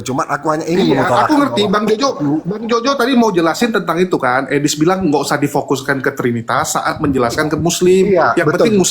Cuma aku hanya ingin Iya, aku mengutarakan ngerti. bahwa Bang Jojo tadi mau jelasin tentang itu kan. Edis bilang nggak usah difokuskan ke Trinitas saat menjelaskan ke Muslim. iya, Yang betul, penting betul.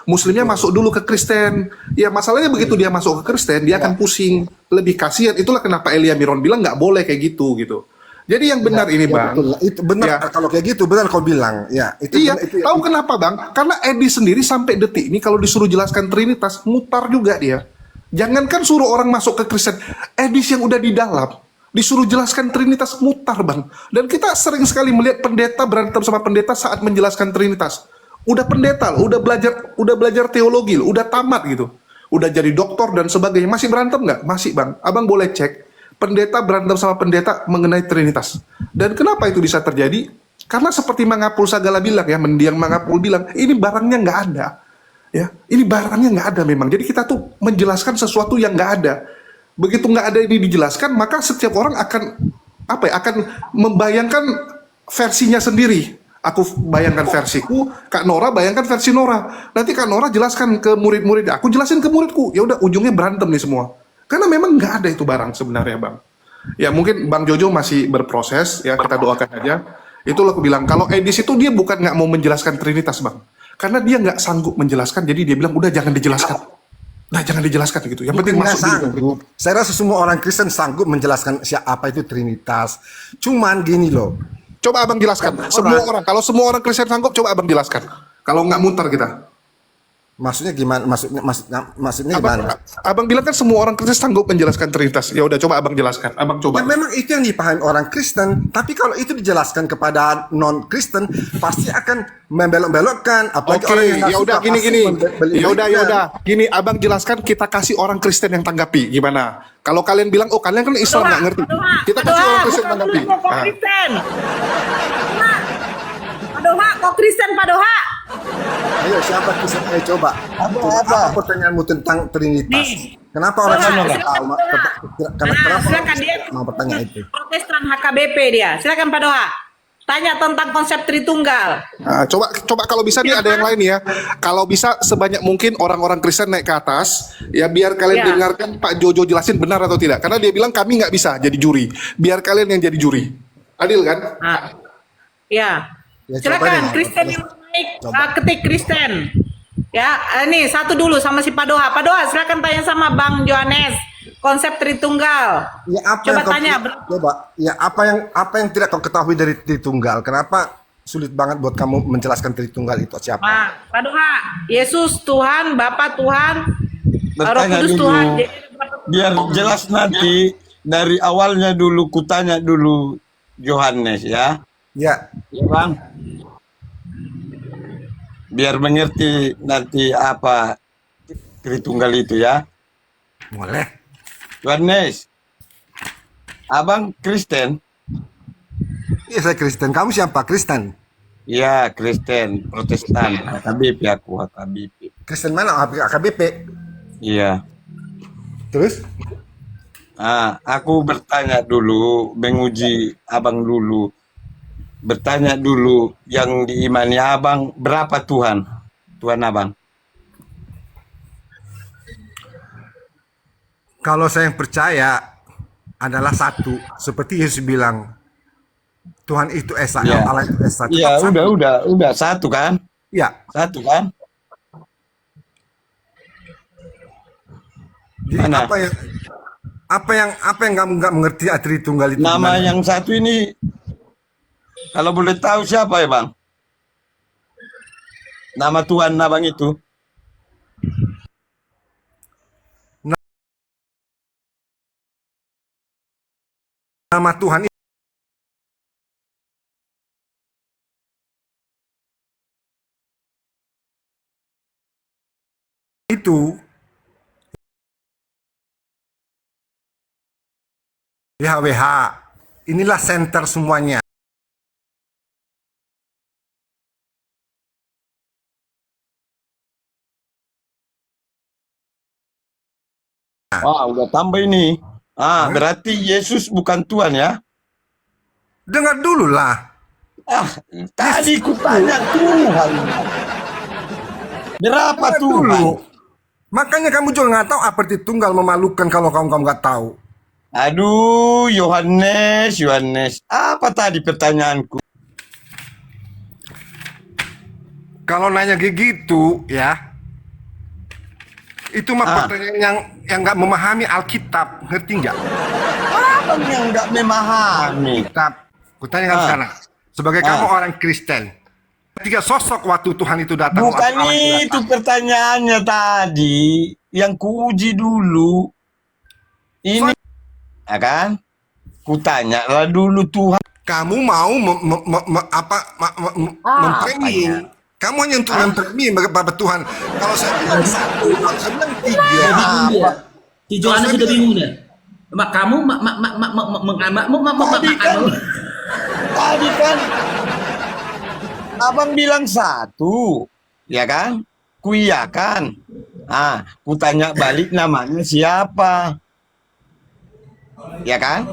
Muslimnya masuk dulu ke Kristen. Ya masalahnya begitu dia masuk ke Kristen, dia akan pusing, lebih kasihan. Itulah kenapa Elia Miron bilang nggak boleh kayak gitu gitu. Jadi yang benar ini Ya, Bang. betul. Itu benar, Ya, kalau kayak gitu benar kau bilang. Ya, itu iya, benar, itu tahu kenapa Bang? Karena Edis sendiri sampai detik ini kalau disuruh jelaskan Trinitas, mutar juga dia. Jangankan suruh orang masuk ke Kristen, Edis yang udah di dalam, disuruh jelaskan Trinitas, mutar Bang. Dan kita sering sekali melihat pendeta berantem sama pendeta saat menjelaskan Trinitas. Udah pendeta loh, udah belajar teologi loh, udah tamat gitu. Udah jadi doktor dan sebagainya, masih berantem nggak? Masih Bang. Abang boleh cek, pendeta berantem sama pendeta mengenai Trinitas. Dan kenapa itu bisa terjadi? Karena seperti Mangapul Sagala bilang ya, mendiang Mangapul bilang, ini barangnya nggak ada. Ya, ini barangnya nggak ada memang. Jadi kita tuh menjelaskan sesuatu yang nggak ada. Begitu nggak ada ini dijelaskan, maka setiap orang akan apa ya? Akan membayangkan versinya sendiri. Aku bayangkan versiku, Kak Nora bayangkan versi Nora. Nanti Kak Nora jelaskan ke murid-murid, aku jelasin ke muridku. Ya udah ujungnya berantem nih semua. Karena memang nggak ada itu barang sebenarnya Bang. Ya mungkin Bang Jojo masih berproses, ya kita doakan aja. Itulah aku bilang, kalau Edis itu dia bukan nggak mau menjelaskan Trinitas Bang. Karena dia nggak sanggup menjelaskan, jadi dia bilang udah jangan dijelaskan. Nah jangan dijelaskan gitu. Yang penting Bukannya masuk dulu. sanggup. Saya rasa semua orang Kristen sanggup menjelaskan siapa itu Trinitas. Cuman gini loh. Coba abang jelaskan. Semua orang, kalau semua orang Kristen sanggup, coba abang jelaskan. Kalau nggak muter kita. Maksudnya gimana? Maksudnya gimana? Abang bilang kan semua orang Kristen sanggup menjelaskan Trinitas. Ya udah coba abang jelaskan. Abang Ya coba. memang itu yang dipahami orang Kristen, tapi kalau itu dijelaskan kepada non Kristen pasti akan membelok-belokkan. Apalagi Oke, orang yang nggak ya udah suka gini pasti gini. membeli- Ya udah. Gini, abang jelaskan, kita kasih orang Kristen yang tanggapi. Gimana? Kalau kalian bilang, oh kalian kan Islam nggak ngerti. Kita kasih orang Kristen tanggapi. Kok Ah. Kristen? Pak Doha, kok Kristen Pak Doha? Ayo siapa Kristen? Ayo coba. Apa pertanyaanmu tentang Trinitas? Nih. Kenapa orang Silakan, Kristen tahu? Kenapa silakan dia. mau bertanya itu? Protestan HKBP dia. Silakan Pak Doha. Tanya tentang konsep Tritunggal. Nah, coba kalau bisa nih ada yang lain ya. Kalau bisa sebanyak mungkin orang-orang Kristen naik ke atas, ya biar kalian Ya. dengarkan Pak Jojo jelasin benar atau tidak. Karena dia bilang kami nggak bisa jadi juri. Biar kalian yang jadi juri. Adil kan? Nah, ya. Ya, coba Silakan deh. Kristen yang naik Coba. ketik Kristen. Ya, ini satu dulu sama si Pak Doha. Pak Doha, silakan tanya sama Bang Johannes konsep Tritunggal. Ya apa Coba yang kau- tanya. Coba. Ya apa yang tidak kau ketahui dari Tritunggal? Kenapa sulit banget buat kamu menjelaskan Tritunggal itu siapa? Nah, Pak Doha, Yesus Tuhan, Bapa Tuhan, Roh Bertanya Kudus dulu, Tuhan. biar jelas nanti dari awalnya dulu kutanya dulu Yohanes ya, Ya, ya Bang, biar mengerti nanti apa Tritunggal itu ya. boleh. Yohanes, Abang Kristen? Iya saya Kristen. Kamu siapa? Kristen? Ya Kristen, Protestan, HKBP aku HKBP. Kristen mana? AKBP. Iya. Terus? Aku bertanya dulu, menguji abang dulu. Bertanya dulu, yang diimani abang, berapa Tuhan? Tuhan abang? Kalau saya yang percaya adalah satu. Seperti Yesus bilang, Tuhan itu Esa, Ya. Allah itu Esa. Iya, Tetap satu. udah satu kan? Ya. Satu kan? Jadi Mana? apa yang kamu nggak mengerti Tritunggal itu? Nama gimana? yang satu ini, kalau boleh tahu siapa ya bang? Nama Tuhan abang itu? Nama Tuhan itu YHWH. Inilah center semuanya. Wah, udah tambah ini. Berarti Yesus bukan Tuhan ya? Dengar dulu lah. Tadi ku tanya Tuhan. Berapa Dengar Tuhan? dulu. Makanya kamu juga nggak tahu apa Tritunggal memalukan kalau kamu nggak tahu. Aduh, Yohanes, Yohanes. Apa tadi pertanyaanku? Kalau nanya kayak gitu ya, itu mah pertanyaan yang nggak memahami Alkitab, ngerti nggak? Apa yang nggak memahami? Alkitab, kutanyakan sekarang. Sebagai kamu orang Kristen, ketika sosok waktu Tuhan itu datang, Bukan waktu Allah itu pertanyaannya tadi. Yang kuuji dulu. Ini, ya kan? Kutanya lah dulu Tuhan. kamu mau mempremi. Kamu hanya untuk mempremi Bapak Tuhan. Kalau saya bilang satu, kalau saya bilang tiga, Bingung dia. Si Johannes sudah bingung dia. Mak kamu Tadi kan abang bilang satu, ya kan? Kuiyakan. Kutanya balik namanya siapa? Ya kan?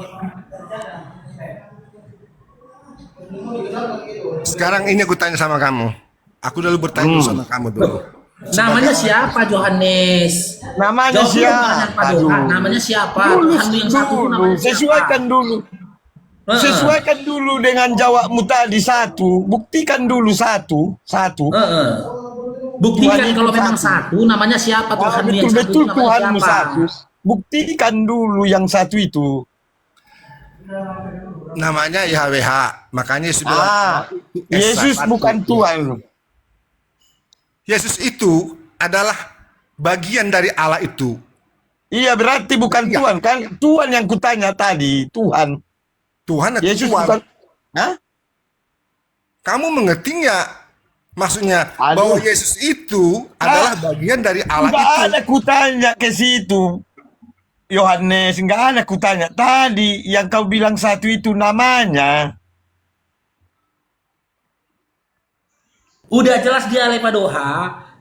sekarang ini aku tanya sama kamu. Aku dulu bertanya dulu sama kamu dulu. namanya siapa Johannes? Namanya Jawab dulu siapa? pertanyaan Pak Aduh. Doha. Namanya siapa? Dulu, Tuhanmu yang satu itu namanya siapa? sesuaikan dulu. Sesuaikan dulu dengan jawabmu tadi satu. Buktikan dulu satu. Heeh. Buktikan Tuhan kalau itu memang satu. satu namanya siapa Tuhanmu yang satu Betul-betul itu namanya Tuhanmu siapa? satu. Buktikan dulu yang satu itu. Namanya YHWH. Makanya Yesus bilang, Yesus bukan Tuhan. Yesus itu adalah bagian dari Allah itu. Iya, berarti bukan Iya. Tuhan kan? Tuhan yang kutanya tadi, Tuhan. Tuhan atau Yesus Tuhan. bukan. Hah? Kamu mengerti nggak? Maksudnya Aduh. bahwa Yesus itu adalah bagian dari Allah Nggak itu. ada kutanya ke situ. Yohanes, nggak ada kutanya. Tadi yang kau bilang satu itu namanya. Udah jelas dia oleh Pak Doha.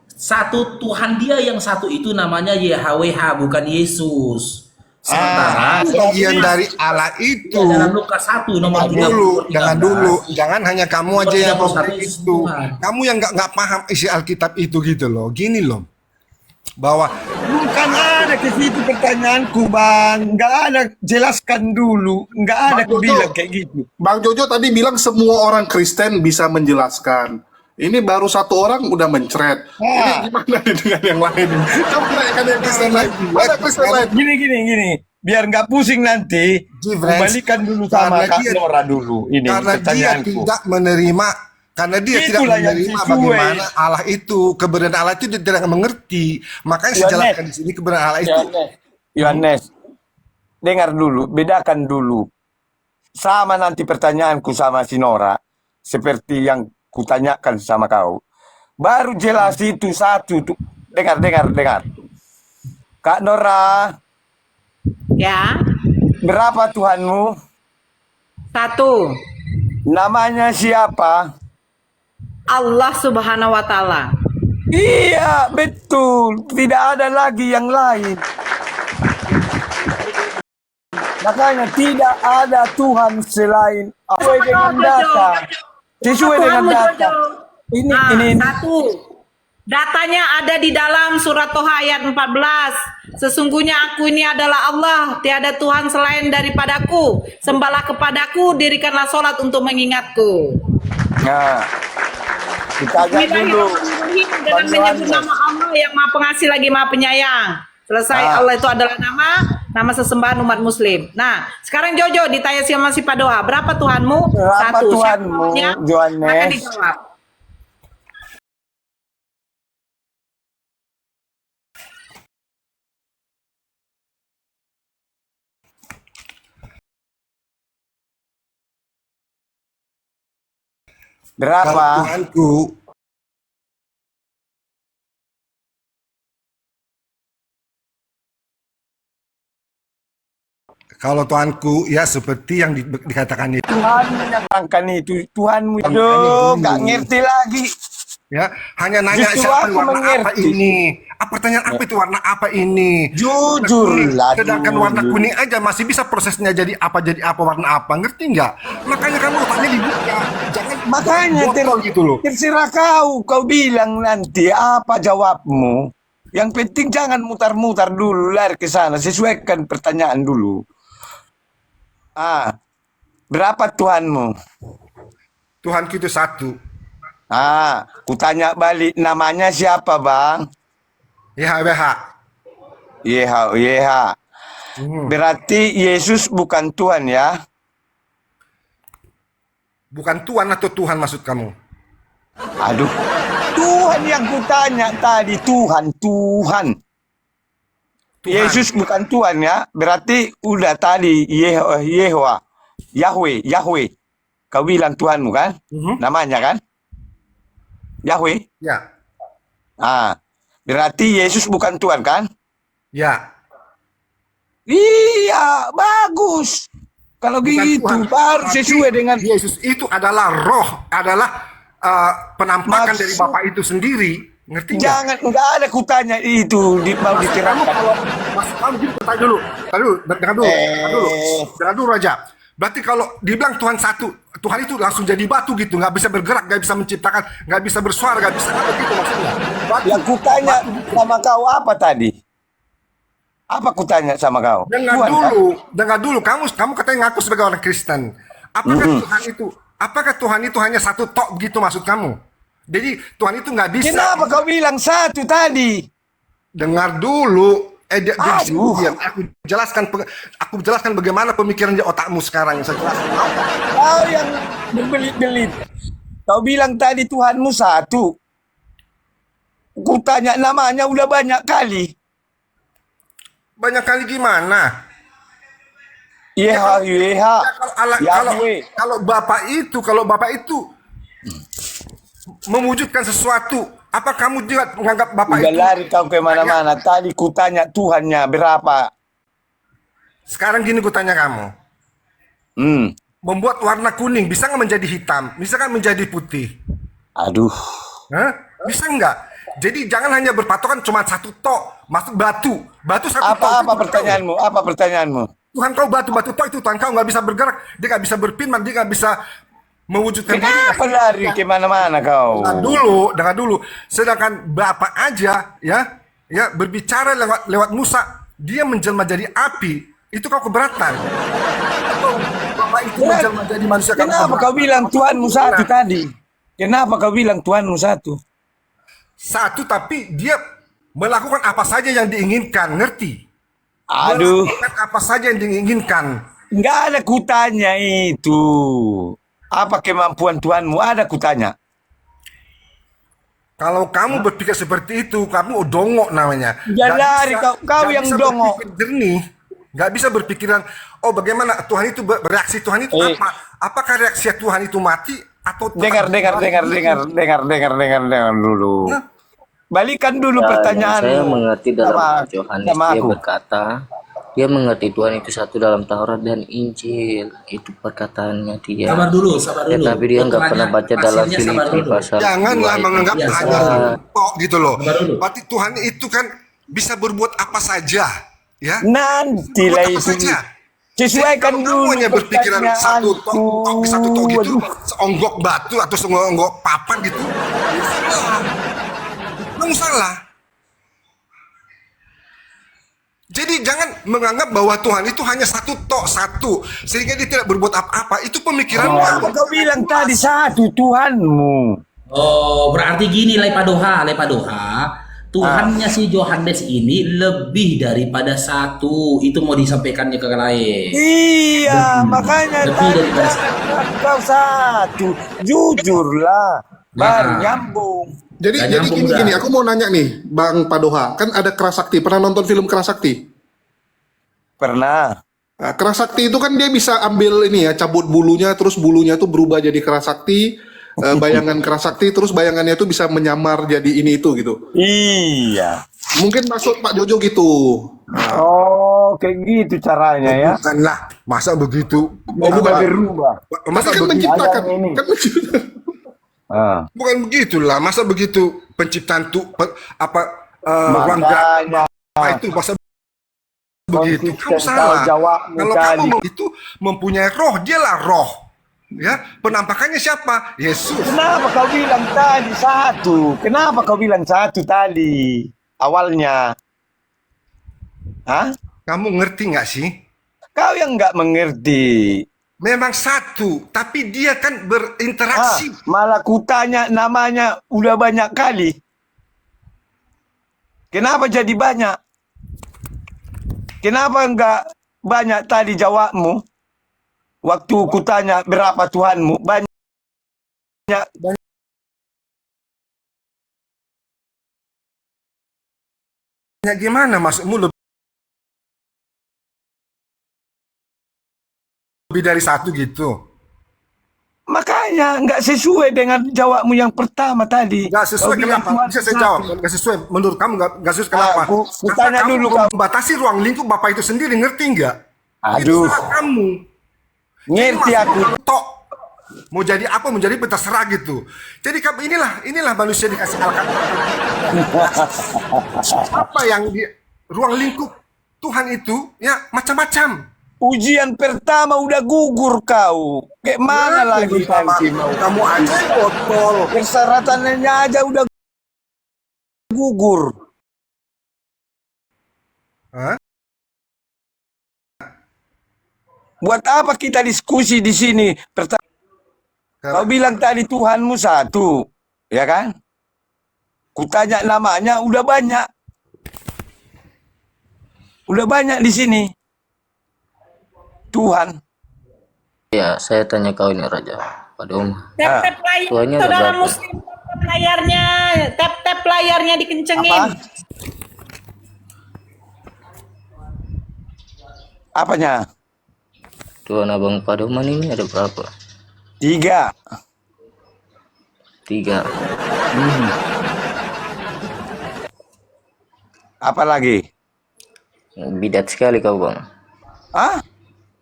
Satu Tuhan dia yang satu itu namanya YHWH bukan Yesus. Sementara Bagian dari Allah itu. ya, dalam Lukas 1 nomor 30, Jangan dulu, jangan hanya kamu aja yang Nomor ngomong 31 itu. Tuhan. Kamu yang nggak paham isi Alkitab itu gitu loh. Gini loh, bahwa Bukan ada ke situ pertanyaanku, Bang. Nggak ada, jelaskan dulu. Nggak ada Bang aku Jojo. bilang kayak gitu. Bang Jojo tadi bilang semua orang Kristen bisa menjelaskan. Ini baru satu orang udah mencret. Ini gimana nih dengan yang lain? Kamu tanyakan yang Kristen lain. Ada Kristen lain. Gini. Biar nggak pusing nanti. Friends, Kembalikan dulu sama karena Kak dia- Nora dulu. Ini karena dia pertanyaanku. tidak menerima, karena dia tidak Itulah yang menerima sesuai. bagaimana Allah itu, keberadaan Allah itu dia tidak mengerti. Makanya saya Yohanes. jelaskan di sini keberadaan Allah itu. Yohanes, dengar dulu, bedakan dulu. Sama nanti pertanyaanku sama si Nora, seperti yang kutanyakan sama kau. Baru jelas itu satu. Dengar. Kak Nora, Ya, berapa Tuhanmu? 1. Namanya siapa? Allah Subhanahu wa taala. Iya, betul. Tidak ada lagi yang lain. Makanya tidak ada Tuhan selain sesuai dengan data. Sesuai dengan data. Ini. 1. Datanya ada di dalam surat Toha ayat 14. Sesungguhnya aku ini adalah Allah, tiada Tuhan selain daripadaku. Sembahlah kepadaku, dirikanlah sholat untuk mengingatku. Nah, kita lihat dulu. Dengan Bang menyebut Yohanes. nama Allah yang Maha Pengasih lagi Maha Penyayang. Selesai, Allah itu adalah nama sesembahan umat Muslim. Nah, sekarang Jojo ditanya sama si Pak Doha, berapa Tuhanmu? Berapa 1. Tuhanmu, Yohanes? Akan dijawab. Kalau Berapa? Tuhanku, kalau Tuhanku ya seperti yang dikatakan itu. Tuhan menyatakan itu. Tuhanmu. Aduh, nggak ngerti lagi. Ya, hanya nanya Justru siapa aku warna apa mengerti. ini? Pertanyaan apa itu warna apa ini? Jujur Kuning. lah Sedangkan dulu. warna kuning aja masih bisa prosesnya jadi apa warna apa, ngerti nggak? Makanya kamu tanya dibuka, jangan Makanya botol gitu loh. terserah kau bilang nanti apa jawabmu. Yang penting jangan mutar-mutar dulu lari ke sana. Sesuaikan pertanyaan dulu. Berapa Tuhanmu? Tuhanku itu satu. Kutanya balik, namanya siapa, Bang? YHWH. YH. Berarti Yesus bukan Tuhan ya? Bukan Tuhan atau Tuhan maksud kamu? Aduh, Tuhan yang kutanya tadi, Tuhan. Tuhan. Yesus bukan Tuhan ya? Berarti udah tadi Yahweh. Kau bilang Tuhanmu kan? Namanya kan? Yahweh. Ya. Berarti Yesus bukan Tuhan kan? Ya. Iya, bagus. Kalau Bukan gitu Tuhan. baru Tapi sesuai dengan Yesus itu adalah roh, adalah penampakan dari Maksud- Bapa itu sendiri. Ngerti nggak? Jangan, enggak ada kutanya itu mau Kamu diterapkan. kalau Mas kamu gitu tanya dulu. Dengar dulu Raja. Berarti kalau dibilang Tuhan satu, Tuhan itu langsung jadi batu gitu, nggak bisa bergerak, nggak bisa menciptakan, nggak bisa bersuara, nggak bisa apa gitu maksudnya. Batu. Yang kutanya sama kau apa tadi? Apa kutanya sama kau? Tuhan, kan? Dengar dulu. Kamu katanya ngaku sebagai orang Kristen. Apakah Tuhan itu hanya satu tok begitu maksud kamu? Jadi Tuhan itu nggak bisa. Kenapa kau bilang satu tadi? Dengar dulu. Aduh. Diam. Aku jelaskan bagaimana pemikiran di otakmu sekarang. Saya jelaskan. Kau yang berbelit-belit. Kau bilang tadi Tuhanmu satu. Kutanya namanya udah banyak kali. Banyak kali gimana? Yeha. Yahweh. Kalau Bapak itu mewujudkan sesuatu, apa kamu juga menganggap Bapak Udah itu? lari kau kemana-mana. Tadi kutanya Tuhannya berapa? Sekarang gini kutanya kamu. Membuat warna kuning bisa nggak menjadi hitam? Bisa nggak menjadi putih? Aduh. Hah? Bisa nggak? Jadi jangan hanya berpatokan cuma satu tok, masuk batu. Batu satu tok. Apa pertanyaanmu? Apa pertanyaanmu? Tuhan kau batu tok itu Tuhan kau nggak bisa bergerak, dia nggak bisa berfirman, dia nggak bisa mewujudkan Kenapa lari kemana-mana kau? Dengar dulu. Sedangkan Bapak aja ya berbicara lewat Musa, dia menjelma jadi api. Itu kau keberatan. Atau Bapak itu menjelma jadi manusia. Kenapa kau bilang Tuhanmu satu tadi? Kenapa kau bilang Tuhanmu satu? Satu, tapi dia melakukan apa saja yang diinginkan, ngerti? Aduh, Melakukan apa saja yang diinginkan. nggak ada kutanya itu. Apa kemampuan Tuhanmu? Ada kutanya. Kalau kamu berpikir seperti itu, kamu dongok namanya. Jangan lari, kau Nggak yang bisa dongok. berpikir jernih. Nggak bisa berpikiran, oh bagaimana Tuhan itu bereaksi Tuhan itu apa? Apakah reaksi Tuhan itu mati atau Dengar dulu. Balikan dulu pertanyaan. Saya mengerti dalam sama- Yohanes sama dia aku. berkata, dia mengerti Tuhan itu satu dalam Taurat dan Injil. Itu perkataannya dia. Sabar dulu. Tapi dia nggak pernah baca dalam Hasilnya sabar Filipi dulu. pasal 2 janganlah ayat menganggap Iya, hanya tok gitu loh. Sabar dulu. Berarti Tuhan itu kan bisa berbuat apa saja, ya? Nantilah Berbuat apa itu. saja. Sesuaikan Kamu dulu hanya berpikiran satu tok gitu, Aduh. seonggok batu atau seonggok papan gitu. Kamu salah. Jadi jangan menganggap bahwa Tuhan itu hanya satu sehingga dia tidak berbuat apa-apa. Itu pemikiran Kenapa kau bilang tadi satu Tuhanmu? Oh, berarti gini Lepadoha. Tuhannya si Yohanes ini lebih daripada satu. Itu mau disampaikannya ke lain. Iya, makanya Lebih tadi daripada jangan kau satu. Jujurlah, baru Nah. nyambung. Jadi Nggak jadi nyambung gini dah. gini, aku mau nanya nih, Bang Padoha, kan ada Kerasakti. Pernah nonton film Kerasakti? Pernah. Nah, Kerasakti itu kan dia bisa ambil ini ya, cabut bulunya, terus bulunya itu berubah jadi Kerasakti, bayangan Kerasakti, terus bayangannya itu bisa menyamar jadi ini itu gitu. Iya. Mungkin maksud Pak Jojo gitu. Oh, kayak gitu caranya ya. Bukanlah, masa begitu? Berubah. Masa Tapi kan begitu? menciptakan, Ada ini. kan menciptakan. Bukan begitulah, masa begitu penciptaan ruang gerak Makanya apa itu masa begitu? Kamu konsisten salah. kau jawabmu Kalau tadi. kamu itu mempunyai roh, dialah roh. Ya, penampakannya siapa? Yesus. kenapa kau bilang tadi satu? Kenapa kau bilang satu tadi? Awalnya. Hah? Kamu ngerti nggak sih? Kau yang nggak mengerti. Memang satu, tapi dia kan berinteraksi. Malah kutanya namanya udah banyak kali. Kenapa jadi banyak? Kenapa enggak banyak tadi jawabmu? Waktu kutanya berapa Tuhanmu? Banyak. Ya, gimana maksudmu lebih dari satu gitu? Makanya nggak sesuai dengan jawabmu yang pertama tadi. Nggak sesuai Kau bilang kenapa? Tuhan Bisa saya satu. jawab. Nggak sesuai. Menurut kamu nggak sesuai kenapa? Ku Karena tanya kamu dulu kau. membatasi ruang lingkup Bapak itu sendiri, ngerti nggak? Aduh. Itu salah kamu. Ngerti Jadi aku. maksud kamu tok. Mau jadi apa? Mau jadi terserah gitu. Jadi kamu inilah manusia dikasih Alkitab. Apa yang di ruang lingkup Tuhan itu ya macam-macam. Ujian pertama udah gugur kau. Kayak mana lagi nanti mau? Kamu aja botol. Persyaratannya aja udah gugur. Hah? Buat apa kita diskusi di sini? Kau bilang tadi Tuhanmu satu, ya kan? Kutanya namanya udah banyak. Udah banyak di sini. Tuhan. Ya, saya tanya kau ini Raja, Pak Dom. Tap layar Tuanya nggak saudara berapa? muslim, tap layarnya, tap layarnya dikencengin. Apa? Apanya? Tuhan Abang Padoman ini ada berapa? 3. 3. Apa lagi? Bidat sekali kau Bang. Hah?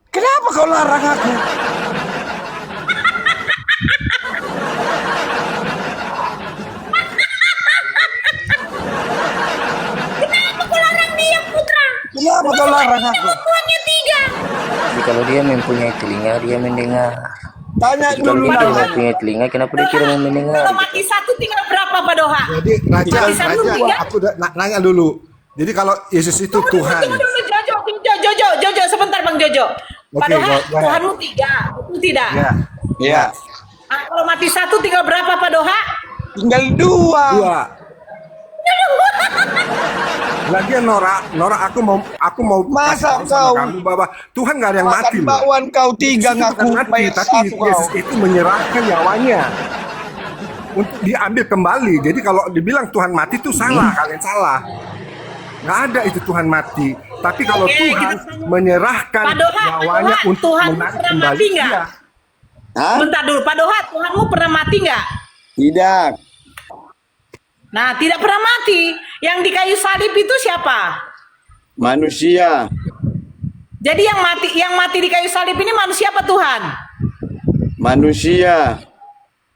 Kenapa kau larang aku? Kenapa kau larang aku? Jadi kalau dia mempunyai telinga, dia mendengar. Tanya Jadi kalau dulu dia tidak namanya. mempunyai telinga, kenapa dia tidak mau mendengar? Kalau mati satu tinggal berapa Pak Doha? Jadi Raja, Bisa dulu, ya? aku udah nanya dulu. Jadi kalau Yesus itu Tuhan. Tunggu dulu, Jojo, sebentar Bang Jojo. Pak Oke, Doha, go ahead. Tuhanmu 3, betul tidak? Ya. Ya, Ah, kalau mati satu tinggal berapa Pak Doha? tinggal 2. Dua. Lagian Nora, aku mau Masa kasih tahu sama kau- kamu bahwa Tuhan nggak ada yang mati Makan loh. bakwan kau 3 Yesus itu ngaku bukan mati, bayar tapi 1 kau. Yesus itu menyerahkan nyawanya untuk diambil kembali. Jadi kalau dibilang Tuhan mati itu salah, kalian salah. Nggak ada itu Tuhan mati. Tapi kalau Oke, Tuhan kita sama. menyerahkan Pak Doha, nyawanya Pak Doha, untuk Tuhan menarik pernah kembali, mati nggak? iya. Hah? Bentar dulu, Pak Doha, Tuhanmu pernah mati nggak? Tidak. Nah, tidak pernah mati. Yang di kayu salib itu siapa? Manusia. Jadi yang mati di kayu salib ini manusia apa Tuhan? Manusia.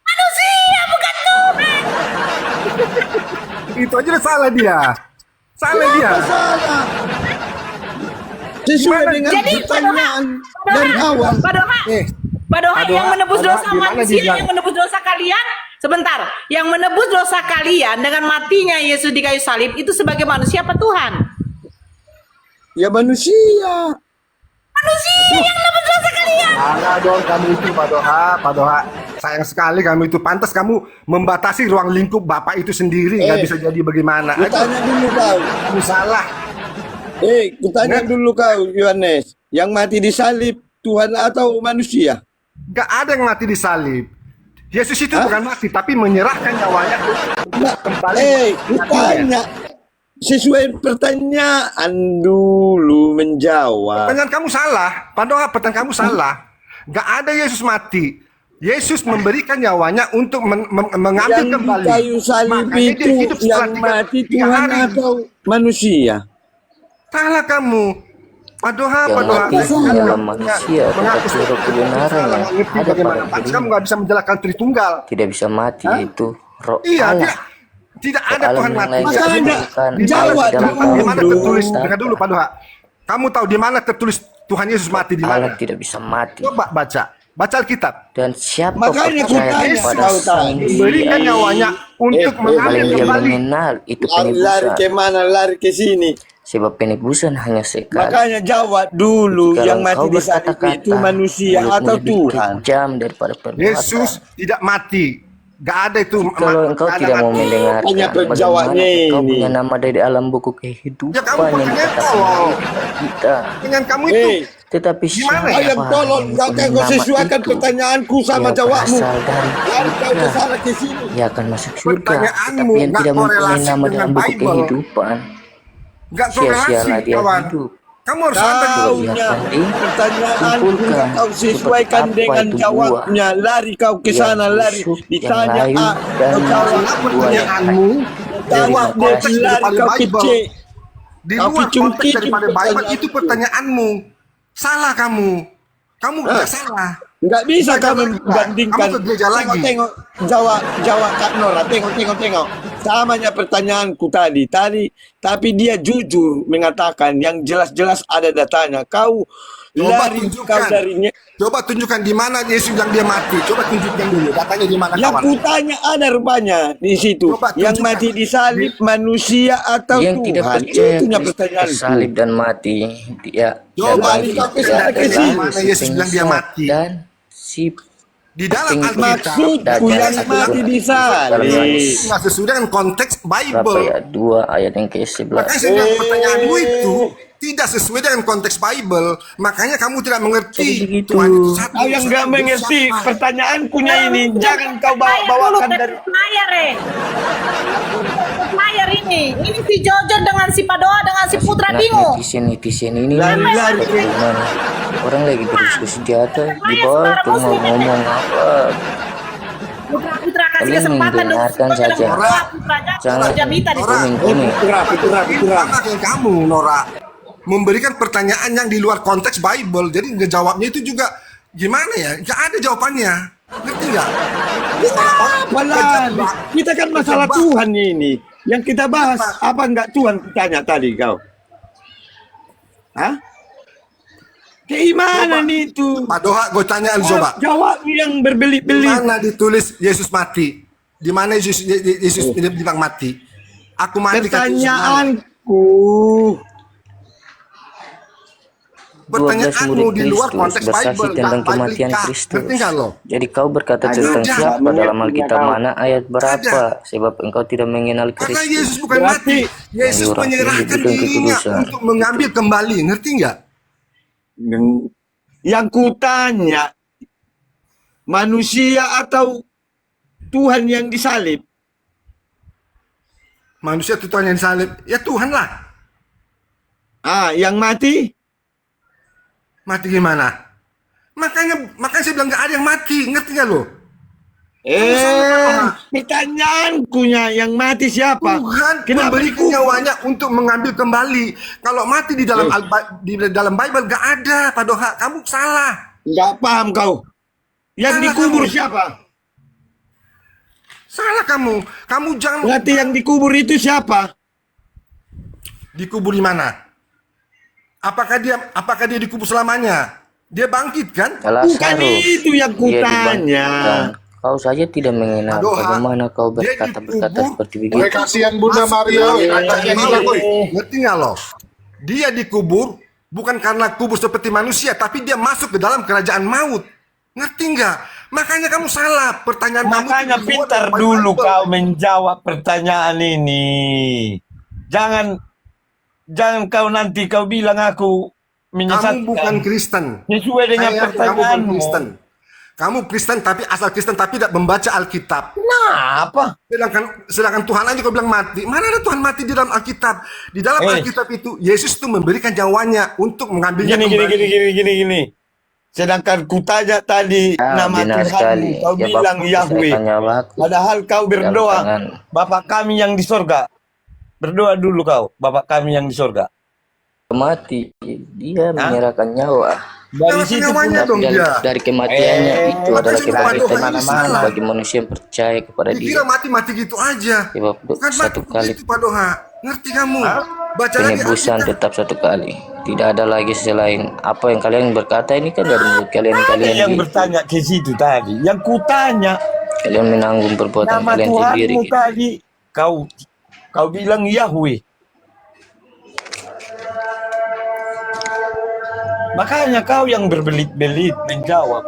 Manusia bukan Tuhan. Itu aja udah salah dia. Salah dia. Salah. Sesuai Gimana? dengan Jadi pertanyaan dari awal. Pak Doha, Eh, Pak Doha, Pak Doha, yang menebus Pak Doha, dosa gimana manusia, dibilang? yang menebus dosa kalian, sebentar, yang menebus dosa kalian dengan matinya Yesus di kayu salib itu sebagai manusia apa Tuhan? Ya manusia. Manusia yang menebus dosa kalian. Salah dong kamu itu Pak Doha. Sayang sekali kamu itu. Pantas kamu membatasi ruang lingkup Bapak itu sendiri. Nggak bisa jadi bagaimana. Aduh, Kutanya dulu kau. kamu salah. Kutanya dulu kau, Yohanes. Yang mati di salib Tuhan atau manusia? Nggak ada yang mati di salib. Yesus itu bukan mati, tapi menyerahkan nyawanya untuk kembali. Kutanya. Sesuai pertanyaan dulu menjawab. Pertanyaan kamu salah. Pak Doha, pertanyaan kamu salah. Nggak ada Yesus mati. Yesus memberikan nyawanya untuk mengambil Yang di kembali. kayu salib Makanya dia itu hidup setelah yang mati tiga Tuhan hari. atau manusia? Salah kamu. Pak Doha, Yang Pak Doha. mati dalam manusia, Mengaku tetapi roh kebenaran salah, yang nggak ngerti ada bagaimana. pada Pantas dirimu kamu nggak bisa menjelaskan Tritunggal. tidak bisa mati, yaitu roh Iya, Allah. tidak ada Alam Tuhan yang mati. lain Masa ada? diberikan Jawab dalam dulu. Di mana tertulis? Taurat. Dengar dulu Pak Doha. Kamu tahu di mana tertulis Tuhan Yesus mati di Allah mana? tidak bisa mati. Coba baca. Baca Alkitab. Dan siapa Makanya percaya kutanya kepada kau sang tadi. Memberikan Dia, nyawanya untuk paling mengambil dia kembali. mengenal itu Lari penebusan. ke mana, lari ke sini. Sebab penebusan hanya sekali. Makanya jawab dulu, Kalau yang mati engkau di salib berkata-kata, itu manusia mulutmu atau lebih Tuhan? kejam daripada perbuatan. Yesus tidak mati. Gak ada itu. Kalau engkau Gak ada tidak mau mati. mendengarkan, Hanya bagaimana penjawabnya engkau ini. punya nama dari alam buku Ya kehidupan kamu yang pertanyaan dikatakan tolong. kita. Dengan kamu itu. Tetapi Gimana ya? siapa Ayam tolong, yang jangan mempunyai kau nama sesuaikan itu pertanyaanku sama yang jawabmu. berasal dari Lari kau ke surga, sana ke sini. ia akan masuk surga. Pertanyaanmu Tetapi yang nggak tidak mempunyai korelasi nama dengan dalam buku Bible. kehidupan, Gak korelasi sia-sialah dia kawan. hidup. Kamu harus sadar. Taunya pertanyaanku nggak kau sesuaikan Seperti dengan apa itu jawabnya. Lari kau ke Yang sana, lari. busuk, yang Ditanya layu, A, dan kau jawab. Karena pertanyaanmu di Tanya luar dia konteks lari daripada kau ke Bible. C. Di Kau luar kicung konteks daripada Bible pertanyaan itu pertanyaanmu. Salah kamu. Kamu tidak salah. Nggak bisa Gereja kamu lagi, Pak. bandingkan. Kamu ke gereja lagi. Tengok, jawab Kak Nora. Tengok. Samanya pertanyaanku tadi. Tapi dia jujur mengatakan yang jelas-jelas ada datanya. Kau Coba lari kau tunjukkan. darinya. Coba tunjukkan di mana Yesus yang dia mati. Coba tunjukkan dulu. Datanya di mana Yang kawan? kutanya ada rupanya di situ. Coba Yang tunjukkan. mati di salib manusia atau Yang tidak Tuhan? percaya Itunya Kristus pertanyaanku. tersalib dan mati, dia Coba dan lihat bangkit ke dari sini. Mana Yesus bilang dia mati. dan si Di dalam Tinggi. Alkitab. Maksudku yang mati di salib. Nggak sesuai dengan konteks berapa Bible. ya 2 ayat yang ke-11. Makanya saya bilang pertanyaanmu itu tidak sesuai dengan konteks Bible. Makanya kamu tidak mengerti Jadi begitu. Tuhan itu satu. Kau yang nggak Satu, mengerti siapa? pertanyaankunya ini. Jangan kau bawakan dari Flyer flyer ini si Jojo dengan si Padoa dengan si Putra bingung. Netizen ini Lari-lari. bagaimana orang lagi berdiskusi di atas di bawah tuh ngomong apa. Putra kasih Kalian kesempatan dong. mendengarkan saja. Putranya Jangan Jabita di Nora. kuning-kuning. Sama kayak kamu, Nora. Memberikan pertanyaan yang di luar konteks Bible. Jadi ngejawabnya itu juga gimana ya? Gak ada jawabannya. Ngerti nggak? Apalah, kita kan masalah Tuhan ini. Yang kita bahas, apa enggak Tuhan tanya tadi kau? Hah? Keimanan itu. Pak Doha, gue tanya coba. Jawab yang berbelit-belit. Mana ditulis Yesus mati? Di mana Yesus bilang mati? Aku mati. kata Yesus. Pertanyaanku. Pertanyaanmu di luar Kristus konteks bersaksi Bible, tentang nggak kematian Biblika. Kristus. Ngerti nggak lo? Jadi kau berkata Ada. tentang Ada. siapa dalam Alkitab Ada. mana ayat berapa? Sebab engkau tidak mengenal Karena Kristus. Yesus bukan Berarti mati. Yesus yang menyerahkan diberikan dirinya kekudusan. untuk mengambil kembali. Ngerti nggak? Yang kutanya, manusia atau Tuhan yang disalib? Manusia itu Tuhan yang disalib. Ya Tuhan lah. Yang mati? Mati gimana? Makanya saya bilang nggak ada yang mati. Ngerti nggak lo? Pertanyaankunya yang mati siapa? Tuhan Kenapa memberikan dikubur? nyawanya untuk mengambil kembali. Kalau mati di dalam di dalam Bible nggak ada, Pak Doha. Kamu salah. Nggak paham kau. Yang Salah dikubur kamu. siapa? Salah kamu. Kamu jangan Berarti yang dikubur itu siapa? dikubur di mana? Apakah dia dikubur selamanya? Dia bangkit kan? Bukan Lazarus, itu yang dia kutanya. dibangkitkan. Kau saja tidak mengenal Aduh, bagaimana kau dia berkata-berkata dikubur. seperti Oleh begitu. kasihan Bunda Maria, anaknya hilang. Ngerti nggak lo? Dia dikubur bukan karena kubur seperti manusia, tapi dia masuk ke dalam kerajaan maut. Ngerti nggak? Makanya kamu salah. Pertanyaan Makanya kamu pintar Bible. dulu kau menjawab pertanyaan ini. Jangan kau nanti kau bilang aku menyesatkan. Kamu bukan Kristen. Sesuai dengan Saya yakin kamu bukan pertanyaanmu. Kristen. Kamu Kristen tapi asal Kristen tapi tidak membaca Alkitab. Kenapa? Sedangkan Tuhan aja kau bilang mati. Mana ada Tuhan mati di dalam Alkitab? Di dalam Alkitab itu Yesus itu memberikan nyawanya untuk mengambilnya kembali. Gini. Sedangkan kutanya tadi nama benar Tuhan, sekali. kau Ya, bilang Bapak, Yahweh. saya nyawaku. Padahal kau berdoa, jangan. Bapa kami yang di sorga. Berdoa dulu kau, Bapa kami yang di sorga. Mati, dia menyerahkan nyawa. Dari situ nyawanya pun dong Dan dia. dari kematiannya itu makanya adalah sudah kebangkitan Tuhan ini salah. bagi manusia yang percaya kepada Dikira dia. mati gitu aja. Sebab Bukan satu mati kali begitu Pak Doha. Ngerti kamu? Baca lagi penebusan Alkitab. tetap satu kali. Tidak ada lagi selain apa yang kalian berkata ini kan dari mulut kalian. Ada Kalian yang gitu. bertanya ke situ tadi. Yang kutanya Kalian menanggung perbuatan nama kalian sendiri. Tuhanmu Gitu. tadi. Kau bilang Yahweh. Makanya kau yang berbelit-belit menjawab.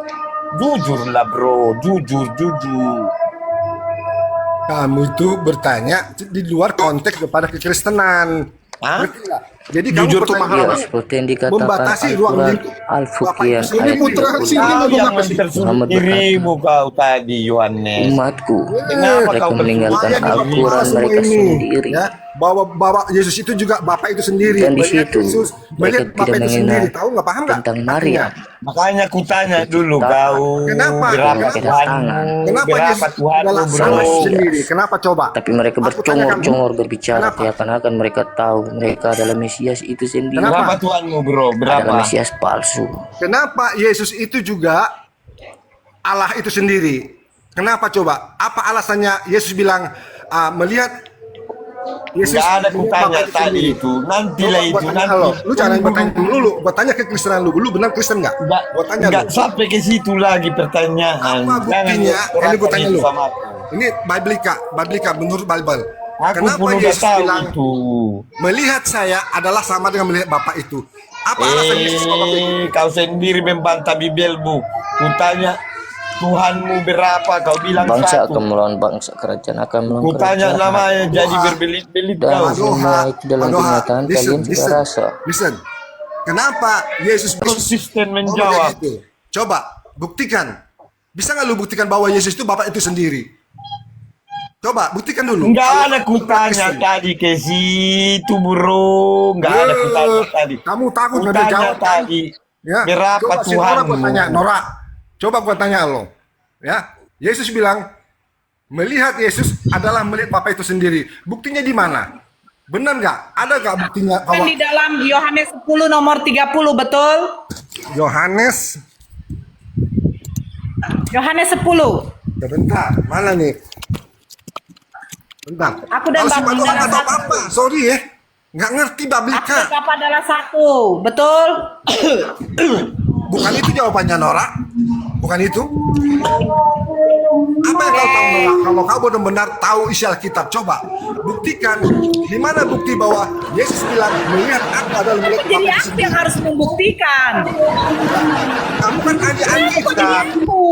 Jujurlah bro, jujur. Kamu itu bertanya di luar konteks kepada kekristenan. Hah? Ngerti nggak? Jadi Jujur kamu tuh mahal, Ya, Bang. seperti yang dikatakan Membatasi ruang Al-Quran lingkup. Al-Fuqian Bapak Ini ayat putra 30. sini Kau ngomong yang apa sih? mempersulit Muhammad dirimu kau tadi, Yohanes. Umatku, Kenapa mereka kau meninggalkan Makanya di Al-Quran bawah semua mereka ini, sendiri. ya, bahwa Yesus itu juga Bapak itu sendiri. Dan di Melihat situ Yesus, mereka melihat Bapak tidak itu mengenal sendiri. Tahu nggak, paham nggak? tentang artinya? Maryam. Makanya kutanya dulu Tak. kau Kenapa? berapa Kenapa? Tuhanmu? Kenapa Berapa Yesus Tuhanmu adalah bro? sama sendiri? Kenapa coba? Tapi mereka Aku tanya kamu, bercongor-congor berbicara kenapa? seakan-akan mereka tahu mereka adalah Mesias itu sendiri. Kenapa? Berapa Tuhanmu bro? Adalah Berapa? Mesias palsu. Kenapa Yesus itu juga Allah itu sendiri? Kenapa coba? Apa alasannya Yesus bilang melihat Yesus Gak ada melihat kutanya Bapak itu tadi sendiri? itu. Nantilah Coba gua itu tanya nanti. lo, lu jangan bertanya dulu. Gua tanya ke Kristenan lu benar Kristen nggak? Gua tanya Enggak lu. sampai ke situ lagi pertanyaan. Apa buktinya? Ini gua tanya lu. sama aku. Ini Biblika menurut Bible. Aku Kenapa pun udah Yesus tahu bilang itu. melihat saya adalah sama dengan melihat Bapak itu? Apa alasan Yesus Bapak itu? Kau sendiri membantah Bibelmu. Kutanya Tuhanmu berapa? Kau bilang Bangsa satu. akan melawan bangsa, kerajaan akan melawan Kutanya kerajaan. namanya jadi berbelit-belit Dan kau. semua itu dalam kenyataan kalian sudah rasa. listen. Kenapa Yesus Konsisten ngomong menjawab. kayak gitu? Coba buktikan. Bisa nggak lu buktikan bahwa Yesus itu Bapak itu sendiri? Coba buktikan dulu. Enggak Kalau ada kamu kutanya Kristen. tadi ke situ bro. Enggak ada kutanya tadi. Kamu takut nggak ada Kutanya jawab kan? tadi. Ya. Berapa Coba si Nora gua Tuhanmu? tanya, Nora. Coba gua tanya lo. Ya. Yesus bilang melihat Yesus adalah melihat Bapak itu sendiri. Buktinya di mana? Benar nggak? Ada nggak buktinya Kan bahwa di dalam Yohanes 10 nomor 30, betul? Yohanes? Yohanes 10. Sebentar, mana nih? Bentar. Aku dan Kalau si Bapak Manu adalah nggak tahu satu. apa-apa, sorry ya. Nggak ngerti Aku Bablika. dan Bapak adalah satu, betul? Bukan itu jawabannya Nora? Bukan itu? Apa yang kau tahu Nora? Kalau kau benar-benar tahu isi Alkitab, coba buktikan. Di mana bukti bahwa Yesus bilang melihat aku adalah melihat Jadi Bapa itu aku sendiri? yang harus membuktikan. Kamu kan ahli Kok jadi Alkitab. aku?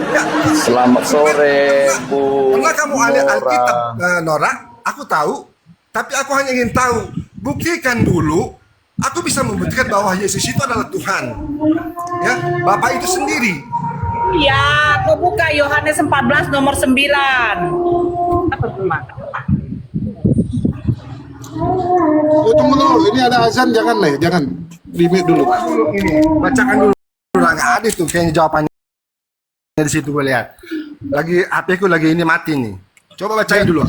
Ya, Selamat sore, Bu. karena kamu ahli Nora. Alkitab, Nora, aku tahu. Tapi aku hanya ingin tahu, buktikan dulu. Aku bisa membuktikan bahwa Yesus itu adalah Tuhan. Ya, Bapak itu sendiri. Ya, kau buka Yohanes 14 nomor 9. Apa tuh, Mak? Tunggu dulu, ini ada azan, jangan di mute dulu. Ini bacakan dulu. Nggak ada tuh kayaknya jawabannya di situ gue lihat. Lagi HP ku lagi ini mati nih. Coba bacain dulu.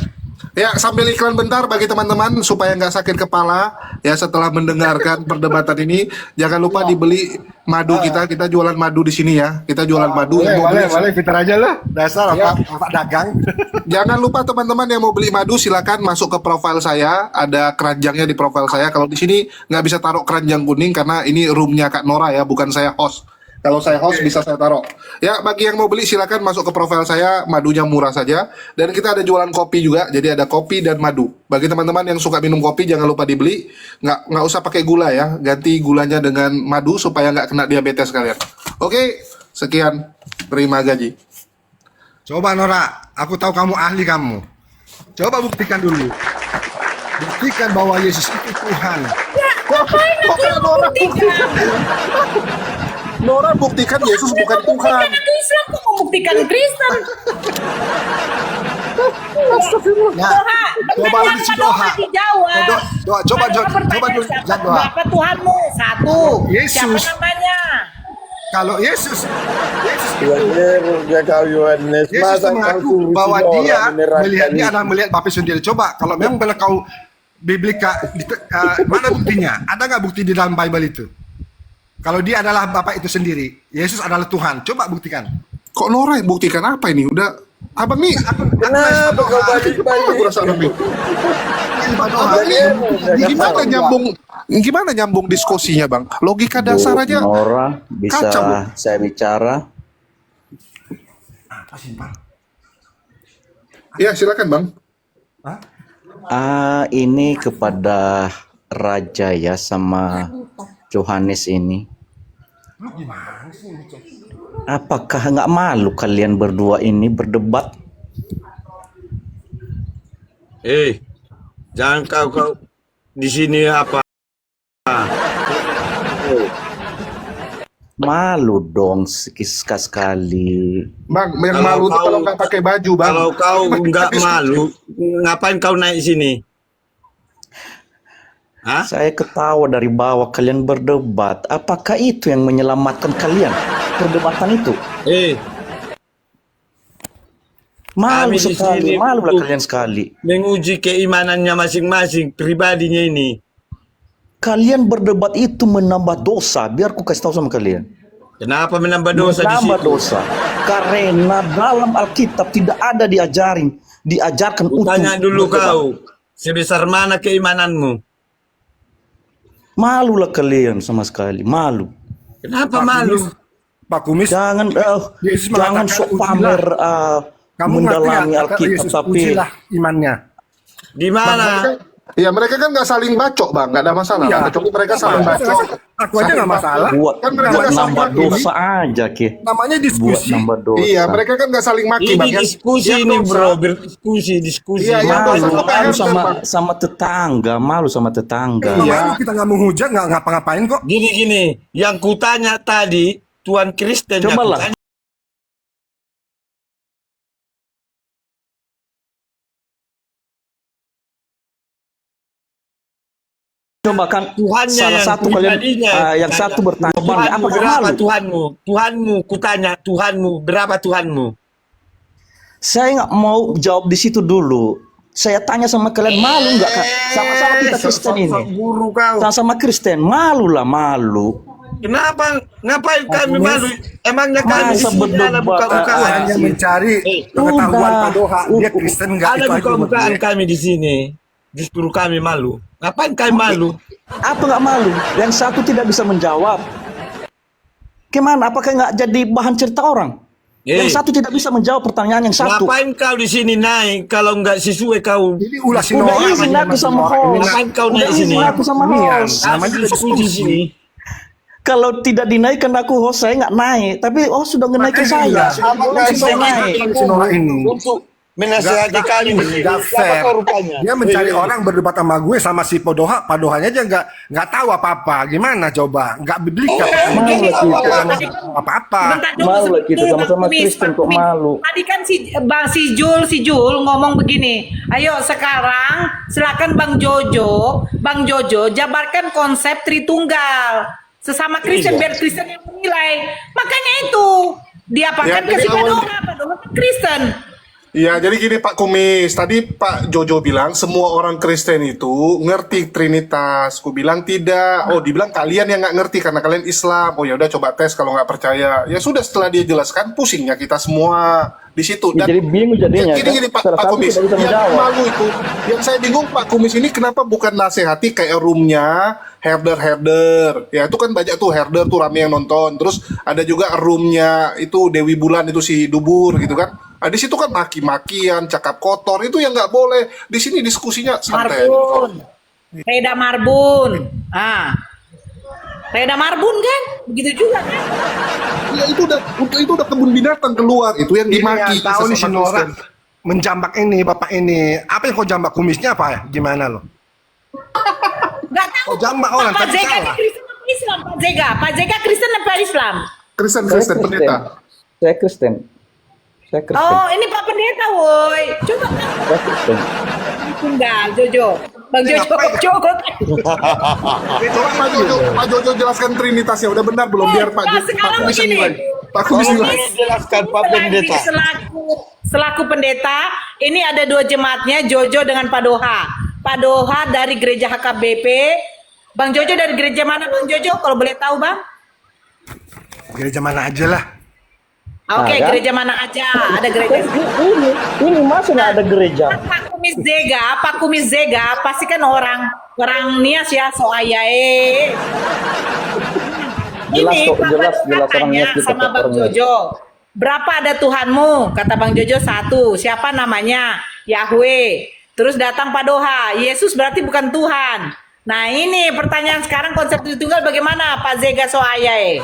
Ya, sambil iklan bentar bagi teman-teman supaya nggak sakit kepala ya setelah mendengarkan perdebatan ini. Jangan lupa dibeli madu kita jualan madu di sini ya. Kita jualan madu. Yang mau beli- Fitur aja lah. Dasar apa dagang. Jangan lupa teman-teman yang mau beli madu silakan masuk ke profil saya. Ada keranjangnya di profil saya. Kalau di sini nggak bisa taruh keranjang kuning karena ini roomnya Kak Nora ya, bukan saya host. Kalau saya host bisa saya taruh. Ya, bagi yang mau beli silakan masuk ke profil saya, madunya murah saja. Dan kita ada jualan kopi juga, jadi ada kopi dan madu. Bagi teman-teman yang suka minum kopi jangan lupa dibeli. Nggak usah pakai gula ya, ganti gulanya dengan madu supaya nggak kena diabetes kalian. Oke, sekian. Terima gaji. Coba Nora, aku tahu kamu ahli kamu. Coba buktikan dulu. Buktikan bahwa Yesus itu Tuhan. Ngapain aku yang membuktikan? Nora buktikan Yesus bukan Tuhan. Kan aku Islam kok membuktikan Kristen? Ya, Doha, coba lu si Doha. dijawab. Coba Pertanyaan dulu siapa, jangan Doha. Berapa Tuhanmu? Satu. Yesus. Siapa namanya? Kalau Yesus Ya kau Yohanes, Yesus masa kau mengaku suruh bahwa si Nora dia menyerahkan melihat dia itu? adalah melihat Bapak sendiri. Coba kalau memang benar kau Biblika, mana buktinya? Ada nggak bukti di dalam Bible itu? Kalau dia adalah Bapak itu sendiri, Yesus adalah Tuhan. Coba buktikan. Kok Nora yang buktikan apa ini? Udah Abang nih, Kenapa kau balik? aku rasa abang nih. Abang nih, gimana nyambung diskusinya bang? Logika dasar aja. Nora, bisa kacau, Bu. saya bicara? Ya silakan bang. Ini kepada Raja ya sama Johannes ini. Apakah nggak malu kalian berdua ini berdebat? Jangan kau di sini apa? Malu dong sekali. Bang, yang Kalau malu tuh kau- kalau nggak pakai baju bang. Kalau kau nggak malu, ngapain kau naik sini? Hah? Saya ketawa dari bawah kalian berdebat. Apakah itu yang menyelamatkan kalian? Perdebatan itu. Malu Kami di sekali, sini malulah untuk- kalian sekali. Menguji keimanannya masing-masing pribadinya ini. Kalian berdebat itu menambah dosa. Biar ku kasih tahu sama kalian. Kenapa menambah dosa di Menambah situ? dosa. Karena dalam Alkitab tidak ada diajarkan untuk Tanya dulu berdebat. kau, sebesar mana keimananmu? Malulah kalian sama sekali, malu. Kenapa malu? Pak Kumis, Jangan Yesus jangan mengatakan, sok "Ujilah." pamer kamu mendalami ngerti nggak kata Alkitab, Yesus, tapi ujilah imannya. Di mana? Ya mereka kan nggak saling bacok bang, nggak ada masalah. Iya. Kecuali mereka saling bacok. Aku aja nggak masalah. buat Kan mereka nggak nambah saling maki. dosa aja ke. Namanya Buat diskusi. nambah dosa. Iya, mereka kan nggak saling maki bang. Ini diskusi Yang ini dosa- bro, berdiskusi. Iya, yang dosa Malu, tuh kayak malu herder, sama Bang. sama tetangga, malu sama tetangga. Iya. Kita nggak menghujat, nggak ngapa-ngapain kok. Gini, yang kutanya tadi, Tuhan Kristen yang Cobalah. kutanya. Coba kan Tuhannya salah yang satu kalian pribadinya. yang satu bertanya, "Bang, Tuhanmu apakah berapa malu?" Tuhanmu? Tuhanmu, kutanya Tuhanmu, berapa Tuhanmu? Saya nggak mau jawab di situ dulu. Saya tanya sama kalian, malu nggak Kak? Sama-sama kita Kristen ini. Guru kau. Sama-sama Kristen, malu lah, malu. Kenapa? Ngapain kami malu? Emangnya kami Masa di sini ada berdebat, buka-bukaan? Hanya mencari pengetahuan udah. Pak Doha. Dia Kristen nggak Ada itu aja buat buka-bukaan dia. kami di sini. Justru kami malu. Ngapain kami malu? Apa nggak malu? Yang satu tidak bisa menjawab. Gimana? Apakah nggak jadi bahan cerita orang? Yang satu tidak bisa menjawab pertanyaan yang satu. Ngapain kau di sini naik kalau nggak sesuai kau? Jadi ulah si Udah Noah izin namanya aku sama Noah. Ini host. Ngapain kau Udah naik izin sini? aku sama Ini host. namanya Kami diskusi di sini. Kalau tidak dinaikkan aku host, saya nggak naik. Tapi sudah menaikkan saya. Makanya Saya naik. si Noah ini. Untuk menasihati kami di sini. Nggak Siapa fair. kau rupanya? Dia mencari orang berdebat sama gue sama si Padoha. Padohanya aja nggak tahu apa-apa. Gimana coba? Nggak biblikal. Apa-apa. Bentar dulu, Malu lah kita, dulu, sama-sama Pak Kumis, Kristen Pak kok Kumis. malu. Tadi kan si Jul ngomong begini. Ayo sekarang silakan Bang Jojo jabarkan konsep Tritunggal. Sesama Kristen biar Kristen yang menilai. Makanya itu diapakan Ya, ke si jadi awal- Padoha kan Kristen. Iya, jadi gini Pak Kumis, tadi Pak Jojo bilang semua orang Kristen itu ngerti Trinitas. Ku bilang tidak. Oh, dibilang kalian yang nggak ngerti karena kalian Islam. Oh ya udah coba tes kalau nggak percaya. Ya sudah setelah dia jelaskan pusingnya kita semua di situ. Ya, jadi bingung jadinya, Gini kan? Pak, Salah Pak satu Kumis, tidak bisa yang menjawab. malu itu. Yang saya bingung Pak Kumis ini kenapa bukan nasihati kayak roomnya herder. Ya itu kan banyak tuh herder tuh rame yang nonton. Terus ada juga roomnya itu Dewi Bulan itu si Dubur gitu kan. Nah, di situ kan maki-makian, cakap kotor itu yang nggak boleh. Di sini diskusinya santai. Reda Marbun. Reda Marbun kan? Begitu juga kan? Ya itu udah kebun binatang keluar. Itu yang Ini dimaki. yang tahu nih si sesama Nora Kristen. menjambak ini bapak ini. Apa yang kau jambak kumisnya apa ya? Gimana lo? Gak tahu. Oh, jambak orang, Pak tadi Zega salah. ini Kristen apa Islam? Pak Zega Kristen apa Islam? Kristen pendeta. Saya Kristen. Oh, ini Pak Pendeta, woi. Coba Saya Kristen. tunggal, Jojo. Bang Jojo, Jojo. Coba Pak Jojo jelaskan Trinitasnya udah benar belum biar Pak Nah, sekarang Kumis yang begini. nilai. Pak Kumis nilai. Jelaskan Pak Pendeta. Selaku pendeta, ini ada dua jemaatnya, Jojo dengan Pak Doha. Pak Doha dari gereja HKBP. Bang Jojo dari gereja mana Bang Jojo? Kalau boleh tahu Bang? Gereja mana aja lah. Oke, kan? gereja mana aja? Ada gereja. Ini masih nggak ada gereja. Pak Kumis Zega, pasti kan orang Nias ya, so ayae. Jelas kok, jelas orang Tanya Nias kita sama kok, Bang orang Nias. Jojo. Berapa ada Tuhanmu? Kata Bang Jojo 1. Siapa namanya? Yahweh. Terus datang Pak Doha. Yesus berarti bukan Tuhan. Nah ini pertanyaan sekarang konsep Tritunggal bagaimana Pak Zega so ayae?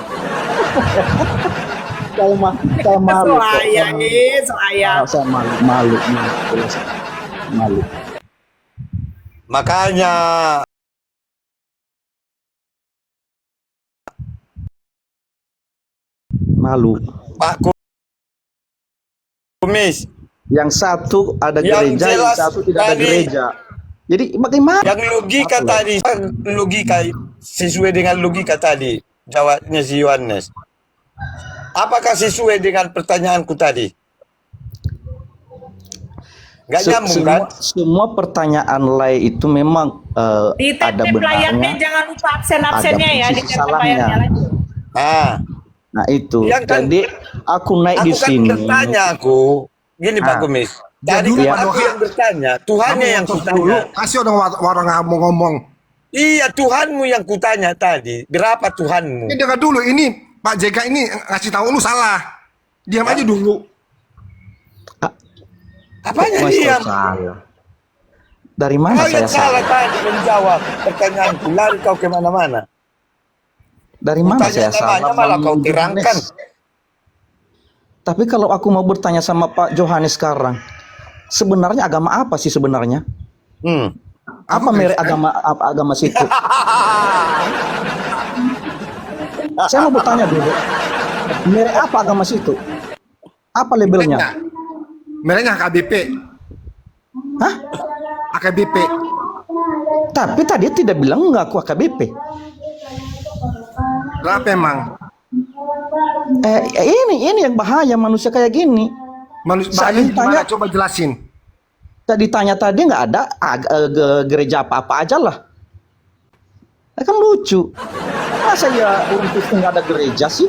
Saya malu. So ayae, so ayah. Saya malu. Malu. Makanya Malu. Pak Kumis, Yang satu ada Yang gereja, yang jelas satu tidak ada tadi- gereja. Jadi bagaimana? yang logika tadi, logika sesuai dengan logika tadi, jawabnya si Yohanes. Apakah sesuai dengan pertanyaanku tadi? Gak nyambung kan? Semua pertanyaan lay itu memang Di ada template layarnya benarnya. jangan lupa absen-absennya ada ya di posisi template salahnya. layarnya lagi. Ah, Nah itu. Yang kan- Jadi aku naik aku di kan sini. bertanya gini Pak Kumis. Tadi dulu, kan Pak aku Doha. yang bertanya, Tuhannya yang Kamu dulu, kutanya. kasih orang ngomong. Iya, Tuhanmu yang kutanya tadi. Berapa Tuhanmu? Ini dengar dulu, ini Pak JK ini ngasih tahu lu salah. Diam aja dulu. Apanya Mas, diam? salah. Dari mana Kau saya yang salah tadi menjawab pertanyaanku. Lari kau kemana-mana. Dari mana Tanya saya salah? namanya malah kau Bang terangkan. Johannes? Tapi kalau aku mau bertanya sama Pak Johannes sekarang, sebenarnya agama apa sih sebenarnya? Apa merek agama situ? Saya mau bertanya dulu. Merek apa agama situ? Apa labelnya? Mereknya AKBP. Hah? AKBP. Tapi tadi tidak bilang ngaku AKBP. Berapa emang? Ini yang bahaya manusia kayak gini. Manusia Saya bahaya gimana? tanya- Coba jelasin. Tadi tanya tadi nggak ada gereja apa-apa aja lah. Kan lucu. Masa ya orang Kristen nggak ada gereja sih?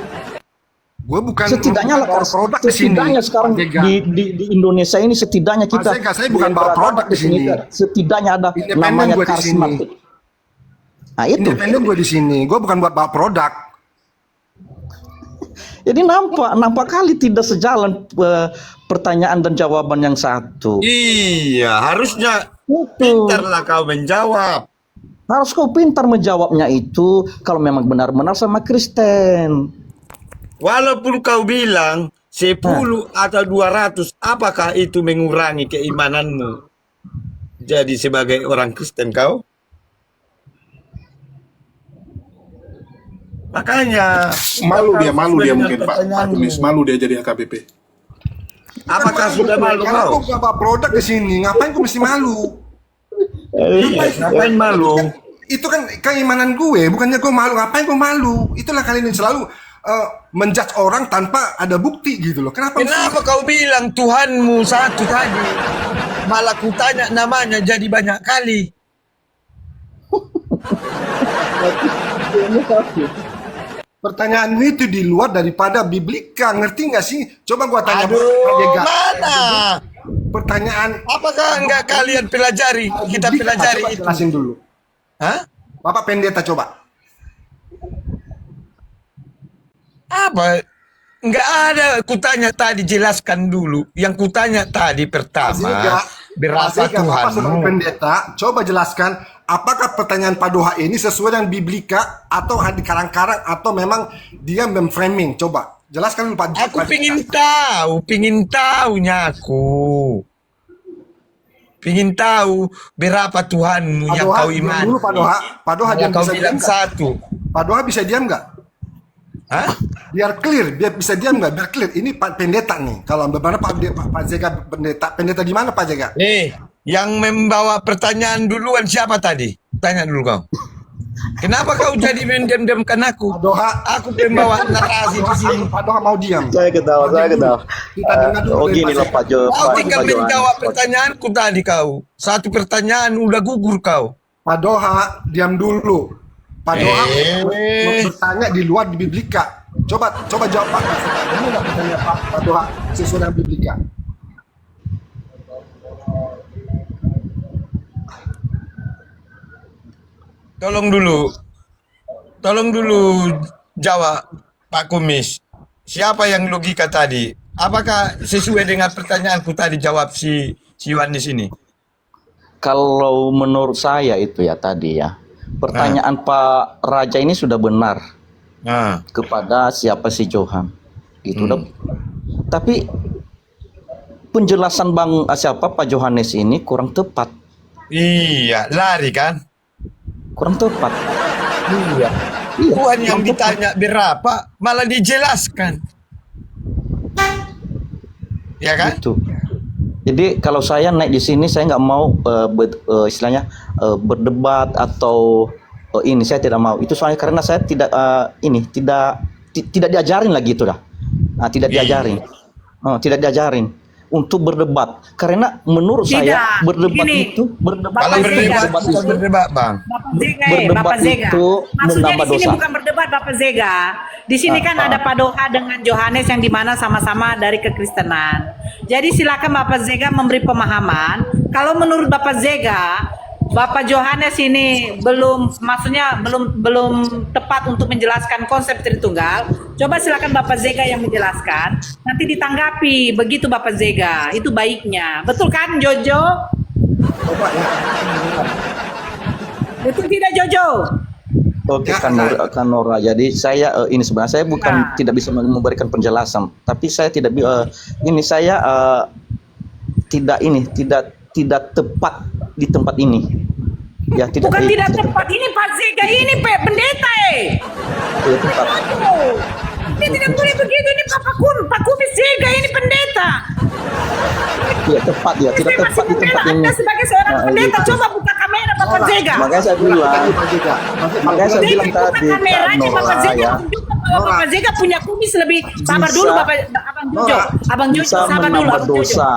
Gue bukan Setidaknya lah, bawa produk di sini. setidaknya sekarang Pak Jega. di Indonesia ini setidaknya kita Pak Jega, saya bukan bawa produk di sini. Setidaknya ada Independen namanya gua di sini. karismatik. Nah itu. Independen gue di sini. Gue bukan buat bawa produk. Jadi nampak kali tidak sejalan pertanyaan dan jawaban yang satu. Iya, harusnya Itu. pintarlah kau menjawab. Harus kau pintar menjawabnya itu kalau memang benar-benar sama Kristen. Walaupun kau bilang 10 atau 200, apakah itu mengurangi keimananmu? Jadi sebagai orang Kristen kau? Makanya Malu dia mungkin Pak pertanyaanmu. Kumis, malu dia jadi AKBP. Apakah sudah malu Karena kau? gue bukan bawa produk di sini. Ngapain gue mesti malu? Ngapain malu? Itu kan keimanan gue, bukannya gue malu. Ngapain gue malu? Itulah kalian yang selalu menjudge orang tanpa ada bukti gitu loh. Kenapa? Kenapa kau bilang Tuhanmu satu tadi? Malah kutanya namanya jadi banyak kali. Pertanyaan itu di luar daripada biblika, ngerti nggak sih? Coba gua tanya Aduh, Pak Jega. mana? Pertanyaan Apakah enggak kalian pelajari? Kita biblika, pelajari coba itu. jelasin dulu. Hah? Bapak pendeta coba. Apa? Enggak ada. Kutanya tadi, jelaskan dulu. Yang kutanya tadi pertama, berapa Bapak sebagai Tuhanmu? pendeta, coba jelaskan apakah pertanyaan Pak Doha ini sesuai dengan biblika atau di karang-karang atau memang dia memframing? Coba jelaskan dulu Pak. Aku Pak Jega. pingin tahunya aku. Pingin tahu berapa Tuhanmu Pak yang Doha, kau diam imani. dulu Pak Doha. Pak Doha Yang diam kau bisa bilang diam nggak? satu. Pak Doha bisa diam nggak? Hah? Biar clear, biar bisa diam nggak? Biar clear. Ini Pak pendeta nih. Kalau bagaimana Pak Jega pendeta di mana Pak Jega? Nih, yang membawa pertanyaan duluan siapa tadi? Tanya dulu kau. Kenapa kau jadi mendiam-diamkan aku? Pak Doha. Aku pembawa narasi di sini. Pak Doha mau diam. Saya ketawa. Kita dengar dulu Oh dari gini loh Jega. Pak Jo. Kau Pak tinggal Johannes. menjawab pertanyaanku tadi kau. Satu pertanyaan udah gugur kau. Pak Doha, diam dulu. Pak Doha mau bertanya di luar di biblika. Coba jawab Pak. Ini nggak bertanya Pak Doha sesuai dengan Biblika. Tolong dulu jawab Pak Kumis. Siapa yang logika tadi? Apakah sesuai dengan pertanyaanku tadi jawab si Yohanes ini? Kalau menurut saya itu ya tadi ya, pertanyaan Pak Raja ini sudah benar Nah, kepada siapa si Johan. Itu udah. Tapi penjelasan siapa Pak Johannes ini kurang tepat. iya, lari kan? Kurang tepat. Iya. Tuhan yang ditanya berapa, malah dijelaskan. Ya kan? Itu. Jadi kalau saya naik di sini saya nggak mau istilahnya berdebat atau ini saya tidak mau. Itu soalnya karena saya tidak tidak diajarin lagi itu dah. Nah, tidak diajarin. Tidak diajarin untuk berdebat. Karena menurut saya berdebat Gini, itu Kalau berdebat, bukan berdebat, Bang. Bapak Zega, Berdebat Bapak Zega. itu Maksudnya menambah di sini dosa. bukan berdebat Bapak Zega. Di sini kan ada Pak Doha dengan Johannes yang dimana sama-sama dari kekristenan. Jadi silakan Bapak Zega memberi pemahaman. Kalau menurut Bapak Zega, Bapak Johannes ini maksudnya belum tepat untuk menjelaskan konsep Tritunggal. Coba silakan Bapak Zega yang menjelaskan. Nanti ditanggapi begitu Bapak Zega. Itu baiknya. Betul kan Jojo? Coba ya. Betul tidak Jojo? Oke, Kanora. Jadi saya ini sebenarnya saya bukan tidak bisa memberikan penjelasan, tapi saya tidak ini saya tidak tepat di tempat ini. Ya, Bukan tidak tepat. Ini Pak Zega ini pendeta Tidak tepat. Ini tidak boleh begitu. Ini Pak Kumis Zega ini pendeta. Tidak tepat ya, tidak Saya tepat masih di tempat membela ini. Anda sebagai seorang pendeta. Gitu. Coba buka kamera Bapak Zega. Makanya saya bilang, makanya saya bilang Buka tadi kameranya Bapak Kanora Zega ya. tunjukkan bahwa Bapak Zega punya kumis lebih. Sabar dulu Abang Jojo. Abang Jojo Bisa sabar dulu menambah Abang Jojo. dosa.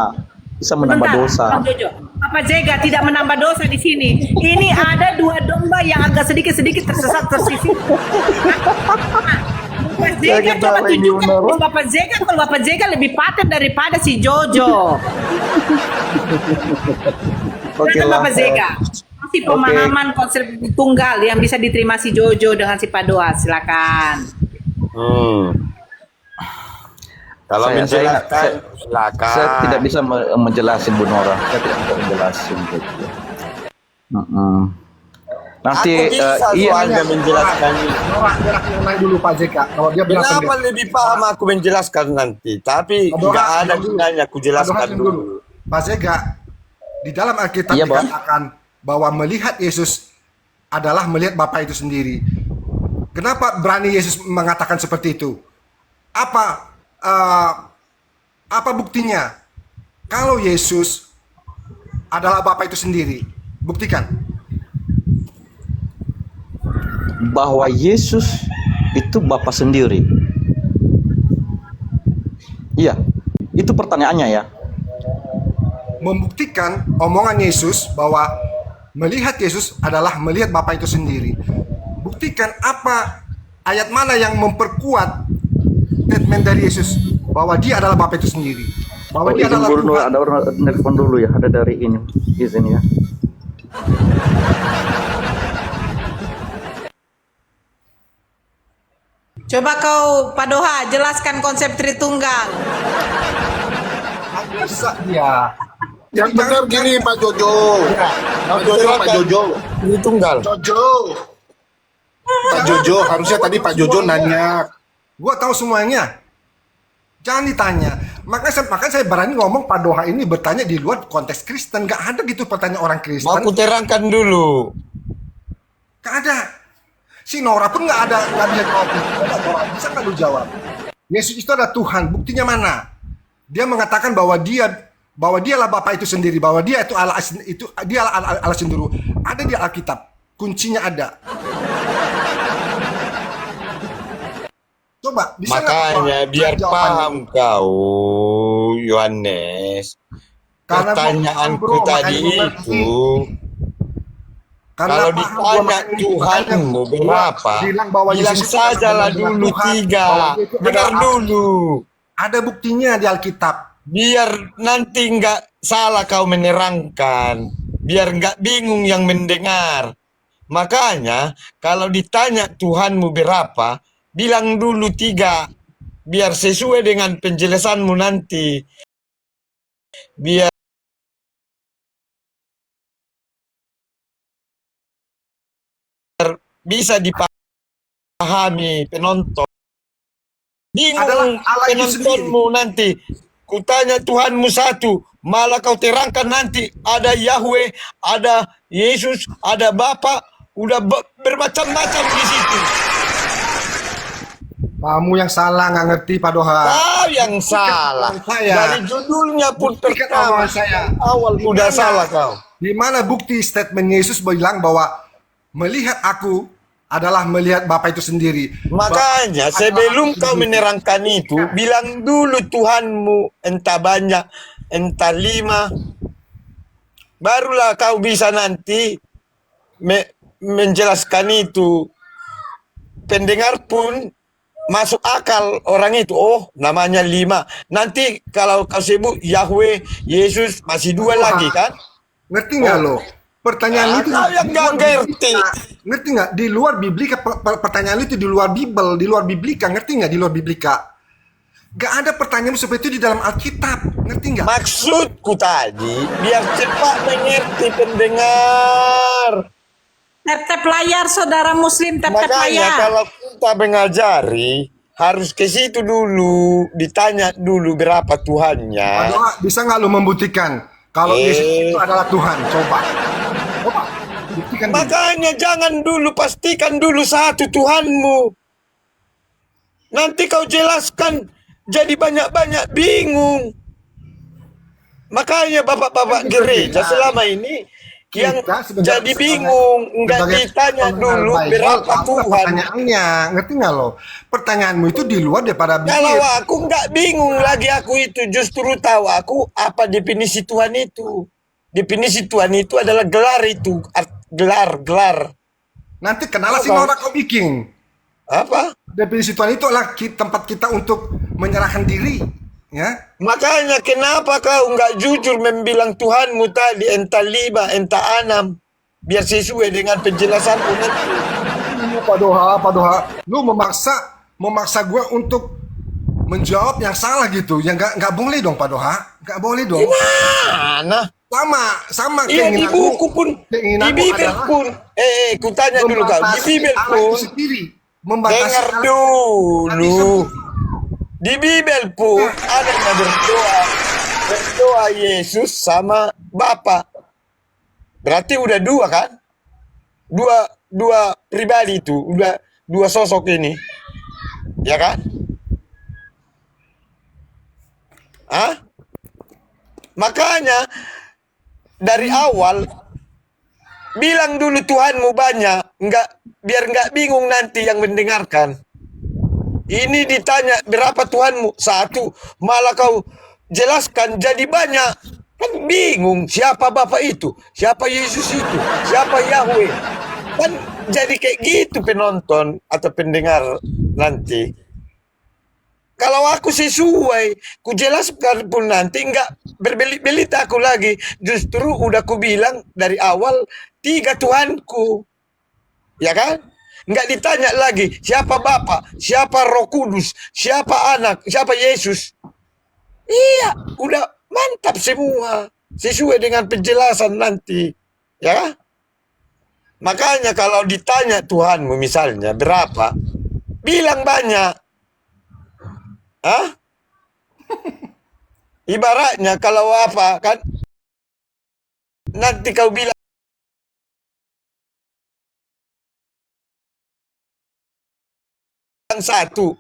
Bisa menambah Sebentar, dosa. Bang Jojo. Bapak Zega tidak menambah dosa di sini. Ini ada 2 domba yang agak sedikit tersesat tersisih. Bapak Zega coba tunjukkan kumis Bapak Zega. Kalau Bapak Zega lebih paten daripada si Jojo. Oke Silakan lah. Bapak Zega. Masih pemahaman konsep tunggal yang bisa diterima si Jojo dengan si Padoa. Silakan. Kalau Saya- menjelaskan, saya- silakan. Saya tidak bisa menjelasin Bu Nora. Saya tidak bisa menjelasin gitu. Nanti Aku bisa iya soalnya menjelaskan ini. Nora yang naik dulu Pak JK. Kalau dia bilang Kenapa lebih paham aku menjelaskan nanti, tapi Pak Doha, nggak ada diam dulu. gunanya aku jelaskan Pak Doha, diam dulu. Pak Zega, di dalam Alkitab Iya, Bang. dikatakan bahwa melihat Yesus adalah melihat Bapa itu sendiri. Kenapa berani Yesus mengatakan seperti itu? Apa buktinya? Kalau Yesus adalah Bapa itu sendiri, buktikan. bahwa Yesus itu Bapa sendiri. Iya, itu pertanyaannya ya. Membuktikan omongan Yesus bahwa melihat Yesus adalah melihat Bapa itu sendiri. Buktikan apa ayat mana yang memperkuat statement dari Yesus bahwa dia adalah Bapa itu sendiri. Bahwa dia izin adalah dulu, Tuhan. ada orang nelfon dulu ya, ada dari ini izin ya. Coba kau Pak Doha jelaskan konsep Tritunggal. Bisa dia. Yang benar gini Pak Jojo. Pak Jojo, Pak Jojo. Ini tunggal. Jojo. Pak Jojo, harusnya tadi Pak Jojo nanya. Gua tahu semuanya. Jangan ditanya. Makanya saya berani ngomong Pak Doha ini bertanya di luar konteks Kristen. Gak ada gitu pertanyaan orang Kristen. Mau aku terangkan dulu. Gak ada. Si Nora pun gak ada. Gak bisa jawab. Nora, bisa nggak lu jawab? Yesus itu adalah Tuhan. Buktinya mana? Dia mengatakan bahwa dialah Bapa itu sendiri. Bahwa dia itu Allah itu dia Allah sendiri. Ada di Alkitab. Kuncinya ada. Coba. Bisa nggak Makanya Pak, biar jawabannya? paham kau, Yohanes. Karena gua Pertanyaanku paham, bro, tadi makanya gua ngerti. itu Kalau paham ditanya makna itu, Tuhanmu makanya berapa, bilang bahwa bilang Yesus itu adalah sajalah benar-benar dulu Tuhan, bahwa 3. dia itu Dengar adalah dulu. ada buktinya di Alkitab. Biar nanti nggak salah kau menerangkan. Biar nggak bingung yang mendengar. Makanya kalau ditanya Tuhanmu berapa, bilang dulu 3. Biar sesuai dengan penjelasanmu nanti. Biar bisa dipahami penonton. Adalah Bingung Allah itu sendiri. penontonmu nanti. Kutanya Tuhanmu satu, malah kau terangkan nanti ada Yahweh, ada Yesus, ada Bapa, udah bermacam-macam di situ. Kamu yang salah, nggak ngerti Pak Doha. Kau yang salah. Saya. Dari judulnya pun Buktikan pertama, omongan saya. awal Di udah mana- salah kau. Di mana bukti statement Yesus bilang bahwa melihat aku adalah melihat Bapa itu sendiri. Makanya Bapa sebelum adalah kau sendiri. menerangkan itu, bilang dulu Tuhanmu entah banyak, entah 5. Barulah kau bisa nanti menjelaskan itu. Pendengar pun masuk akal orang itu. Oh, namanya 5. Nanti kalau kau sebut Yahweh, Yesus, masih 2 lagi kan? Ngerti nggak lo? Pertanyaan itu Kau yang di luar nggak ngerti. Biblika. Ngerti nggak? Di luar Biblika, pertanyaan itu di luar Bible, di luar Biblika. Ngerti nggak? Di luar Biblika. Gak ada pertanyaan seperti itu di dalam Alkitab. Ngerti nggak? Maksudku tadi, biar cepat mengerti pendengar. Tap-tap layar saudara muslim, tap-tap Makanya layar. kalau kita mengajari, harus ke situ dulu, ditanya dulu berapa Tuhannya. Pak Doa, bisa nggak lo membuktikan kalau Yesus itu adalah Tuhan? Coba. Coba. Buktikan dulu. Makanya jangan dulu, pastikan dulu satu Tuhanmu. Nanti kau jelaskan, jadi banyak-banyak bingung. Makanya bapak-bapak gereja selama ini yang jadi bingung, nggak ditanya dulu berapa Tuhan. Pertanyaannya, ngerti nggak lo? Pertanyaanmu itu di luar daripada Kalau Bibel. aku nggak bingung lagi, aku itu justru tahu aku apa definisi Tuhan itu. Definisi Tuhan itu adalah gelar itu, gelar. Nanti kenalah sih orang kau bikin. Apa? Definisi Tuhan itu adalah tempat kita untuk menyerahkan diri, ya. Makanya kenapa kau nggak jujur membilang Tuhanmu tadi entah 5, entah 6, biar sesuai dengan penjelasanmu nanti. Pak Doha, lu memaksa gue untuk menjawab yang salah gitu. Ya nggak boleh dong Pak Doha, nggak boleh dong. Gimana? Sama Iya di keinginanmu- buku pun, di keinginanmu Bibel adalah pun. Kutanya dulu kau, di membatasi Bibel Allah itu pun. sendiri, membatasi Dengar Allah. dulu. Di Bibel pun ada yang berdoa Yesus sama Bapa. Berarti udah 2 kan? Dua pribadi itu, udah 2 sosok ini. Ya kan? Hah? Makanya dari awal bilang dulu Tuhanmu banyak, biar nggak bingung nanti yang mendengarkan. Ini ditanya berapa Tuhanmu? 1, malah kau jelaskan jadi banyak. Kan bingung siapa Bapak itu, siapa Yesus itu, siapa Yahweh. Kan jadi kayak gitu penonton atau pendengar nanti. Kalau aku sesuai, ku jelaskan pun nanti nggak berbelit-belit aku lagi. Justru udah ku bilang dari awal 3 Tuhanku. Ya kan? Nggak ditanya lagi siapa Bapa, siapa Roh Kudus, siapa Anak, siapa Yesus. Iya, udah mantap semua. Sesuai dengan penjelasan nanti. Ya. Makanya kalau ditanya Tuhanmu misalnya berapa, bilang banyak. Hah? Ibaratnya kalau apa kan, nanti kau bilang 1,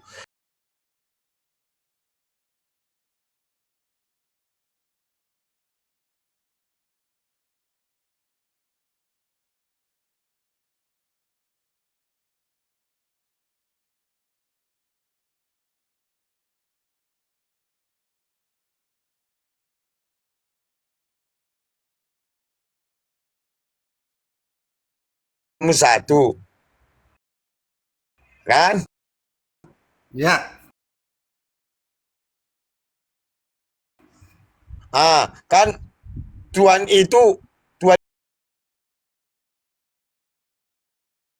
satu. Kan? Ya. Kan Tuhan itu Tuhan